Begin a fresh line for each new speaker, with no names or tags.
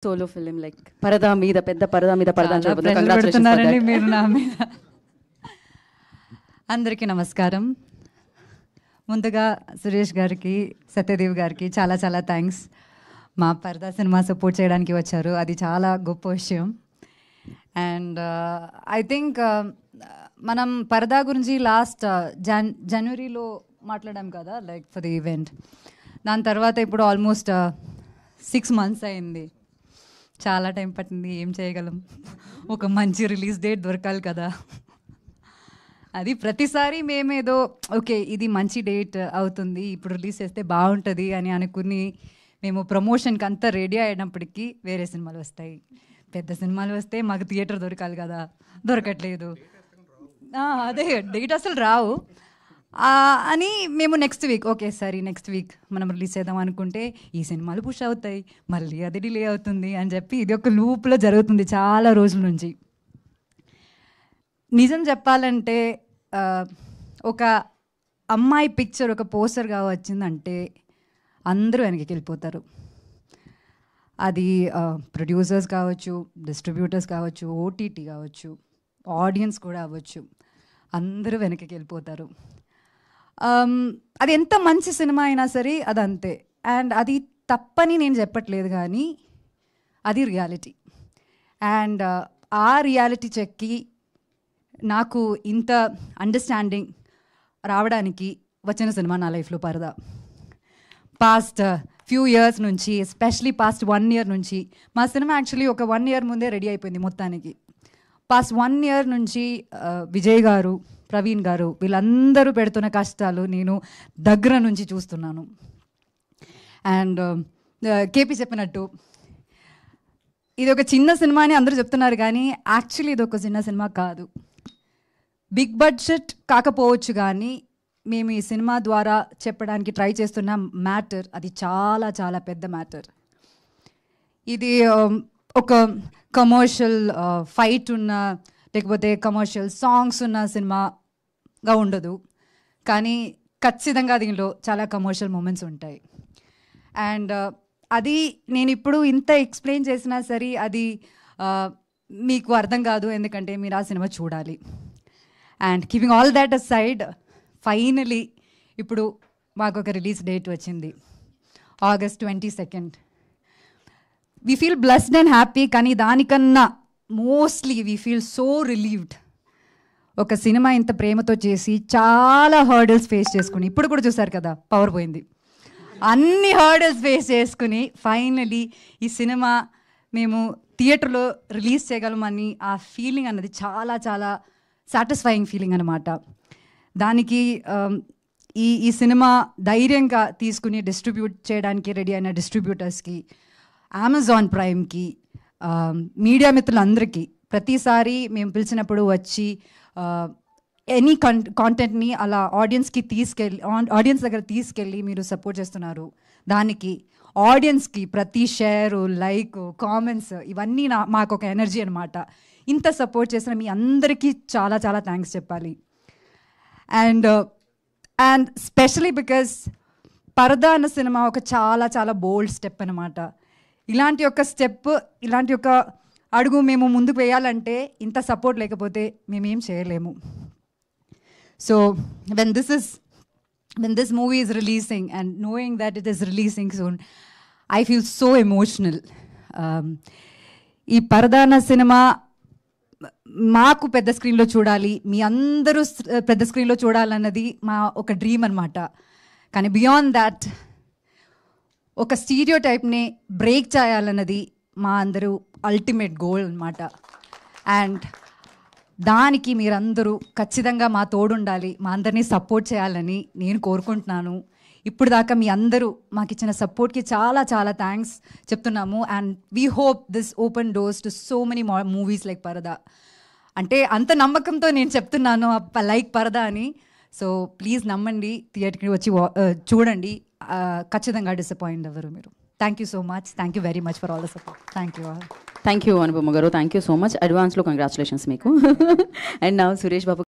Solo film like పరదా మీద పెద్ద పరదా మీద పరదా అని చెప్పొద్దు.
ప్రెజర్
Congratulations for
పెడుతున్నారండి
that.
మీరు నా మీద. అందరికీ నమస్కారం. ముందుగా సురేష్ గారికి, సత్యదేవ్ గారికి చాలా చాలా థ్యాంక్స్. మా పరదా సినిమా సపోర్ట్ చేయడానికి వచ్చారు, అది చాలా గొప్ప విషయం. అండ్ ఐ థింక్ మనం పరదా గురించి లాస్ట్ జనవరిలో మాట్లాడాం కదా, లైక్ ఫర్ ది ఈవెంట్. దాని తర్వాత ఇప్పుడు ఆల్మోస్ట్ 6 months అయింది. చాలా టైం పట్టింది. ఏం చేయగలం, ఒక మంచి రిలీజ్ డేట్ దొరకాలి కదా. అది ప్రతిసారి మేమేదో ఓకే ఇది మంచి డేట్ అవుతుంది, ఇప్పుడు రిలీజ్ చేస్తే బాగుంటుంది అని అనుకుని మేము ప్రమోషన్కి అంతా రెడీ అయినప్పటికీ వేరే సినిమాలు వస్తాయి. పెద్ద సినిమాలు వస్తే మాకు థియేటర్ దొరకాలి కదా, దొరకట్లేదు. అదే డేట్ అసలు రావు అని మేము నెక్స్ట్ వీక్ ఓకే సరే నెక్స్ట్ వీక్ మనం రిలీజ్ చేద్దాం అనుకుంటే ఈ సినిమాలు పుష్ అవుతాయి, మళ్ళీ అది డిలే అవుతుంది అని చెప్పి ఇది ఒక లూప్లో జరుగుతుంది చాలా రోజుల నుంచి. నిజం చెప్పాలంటే ఒక అమ్మాయి పిక్చర్ ఒక పోస్టర్గా వచ్చిందంటే అందరూ వెనక్కి వెళ్ళిపోతారు. అది ప్రొడ్యూసర్స్ కావచ్చు, డిస్ట్రిబ్యూటర్స్ కావచ్చు, ఓటీటీ కావచ్చు, ఆడియన్స్ కూడా అవ్వచ్చు, అందరూ వెనక్కి వెళ్ళిపోతారు. అది ఎంత మంచి సినిమా అయినా సరే అదంతే. అండ్ అది తప్పని నేను చెప్పట్లేదు, కానీ అది రియాలిటీ. అండ్ ఆ రియాలిటీ చెక్కి నాకు ఇంత అండర్స్టాండింగ్ రావడానికి వచ్చిన సినిమా నా లైఫ్లో పరదా. పాస్ట్ ఫ్యూ ఇయర్స్ నుంచి, ఎస్పెషలీ పాస్ట్ 1 year నుంచి, మా సినిమా యాక్చువల్లీ ఒక 1 year ముందే రెడీ అయిపోయింది మొత్తానికి. పాస్ట్ 1 year నుంచి విజయ్ గారు, ప్రవీణ్ గారు వీళ్ళందరూ పెడుతున్న కష్టాలు నేను దగ్గర నుంచి చూస్తున్నాను. అండ్ కేపీ చెప్పినట్టు ఇది ఒక చిన్న సినిమా అని అందరూ చెప్తున్నారు, కానీ యాక్చువల్లీ ఇది ఒక చిన్న సినిమా కాదు. బిగ్ బడ్జెట్ కాకపోవచ్చు, కానీ మేము ఈ సినిమా ద్వారా చెప్పడానికి ట్రై చేస్తున్న మ్యాటర్ అది చాలా చాలా పెద్ద మ్యాటర్. ఇది ఒక కమర్షియల్ ఫైట్ ఉన్న లేకపోతే కమర్షియల్ సాంగ్స్ ఉన్న సినిమాగా ఉండదు, కానీ ఖచ్చితంగా దీనిలో చాలా కమర్షియల్ మూమెంట్స్ ఉంటాయి. అండ్ అది నేను ఇప్పుడు ఇంత ఎక్స్ప్లెయిన్ చేసినా సరే అది మీకు అర్థం కాదు, ఎందుకంటే మీరు ఆ సినిమా చూడాలి. And keeping all that aside, finally ఇప్పుడు మాకు ఒక రిలీజ్ డేట్ వచ్చింది, August 22nd. We feel blessed and happy, కానీ దానికన్నా mostly we feel so relieved. ఒక సినిమా ఇంత ప్రేమతో చేసి చాలా హర్డల్స్ ఫేస్ చేసుకుని, ఇప్పుడు కూడా చూసారు కదా పవర్ పోయింది, అన్ని హర్డల్స్ ఫేస్ చేసుకుని ఫైనలీ ఈ సినిమా మేము థియేటర్లో రిలీజ్ చేయగలమని ఆ ఫీలింగ్ అన్నది చాలా చాలా సాటిస్ఫైయింగ్ ఫీలింగ్ అనమాట. దానికి ఈ సినిమా ధైర్యంగా తీసుకుని డిస్ట్రిబ్యూట్ చేయడానికి రెడీ అయిన డిస్ట్రిబ్యూటర్స్కి, అమెజాన్ ప్రైమ్కి, మీడియా మిత్రులందరికీ, ప్రతిసారి మేము పిలిచినప్పుడు వచ్చి ఎనీ కాంటెంట్ని అలా ఆడియన్స్ దగ్గర తీసుకెళ్ళి మీరు సపోర్ట్ చేస్తున్నారు. దానికి ఆడియన్స్కి ప్రతి షేరు, లైక్, కామెంట్స్ ఇవన్నీ మాకు ఒక ఎనర్జీ అనమాట. ఇంత సపోర్ట్ చేసిన మీ అందరికీ చాలా చాలా థ్యాంక్స్ చెప్పాలి. అండ్ స్పెషలీ బికాజ్ పరదా అన్న సినిమా ఒక చాలా చాలా బోల్డ్ స్టెప్ అనమాట. ఇలాంటి ఒక స్టెప్, ఇలాంటి ఒక అడుగు మేము ముందుకు వేయాలంటే ఇంత సపోర్ట్ లేకపోతే మేమేం చేయలేము. So when this movie is releasing and knowing that it is releasing soon, I feel so emotional. ఈ పరదా అన్న సినిమా మాకు పెద్ద స్క్రీన్లో చూడాలి, మీ అందరూ పెద్ద స్క్రీన్లో చూడాలన్నది మా ఒక డ్రీమ్ అనమాట. కానీ బియాండ్ దాట్ ఒక స్టీరియో టైప్ని బ్రేక్ చేయాలన్నది మా అందరూ అల్టిమేట్ గోల్ అనమాట. అండ్ దానికి మీరందరూ ఖచ్చితంగా మా తోడుండాలి, మా అందరినీ సపోర్ట్ చేయాలని నేను కోరుకుంటున్నాను. ఇప్పుడు దాకా మీ అందరూ మాకు ఇచ్చిన సపోర్ట్కి చాలా చాలా థ్యాంక్స్ చెప్తున్నాము. And we hope this open doors to so many movies like పరదా. అంటే అంత నమ్మకంతో నేను చెప్తున్నాను లైక్ పరదా అని. సో ప్లీజ్ నమ్మండి, థియేటర్కి వచ్చి చూడండి, ఖచ్చితంగా డిసప్పాయింట్ అవ్వరు మీరు. Thank you so much, thank you very much for all the support. Thank you Anupama garu, thank you so much. అడ్వాన్స్లో కంగ్రాచులేషన్స్ మీకు. అండ్ నా సురేష్ బాబు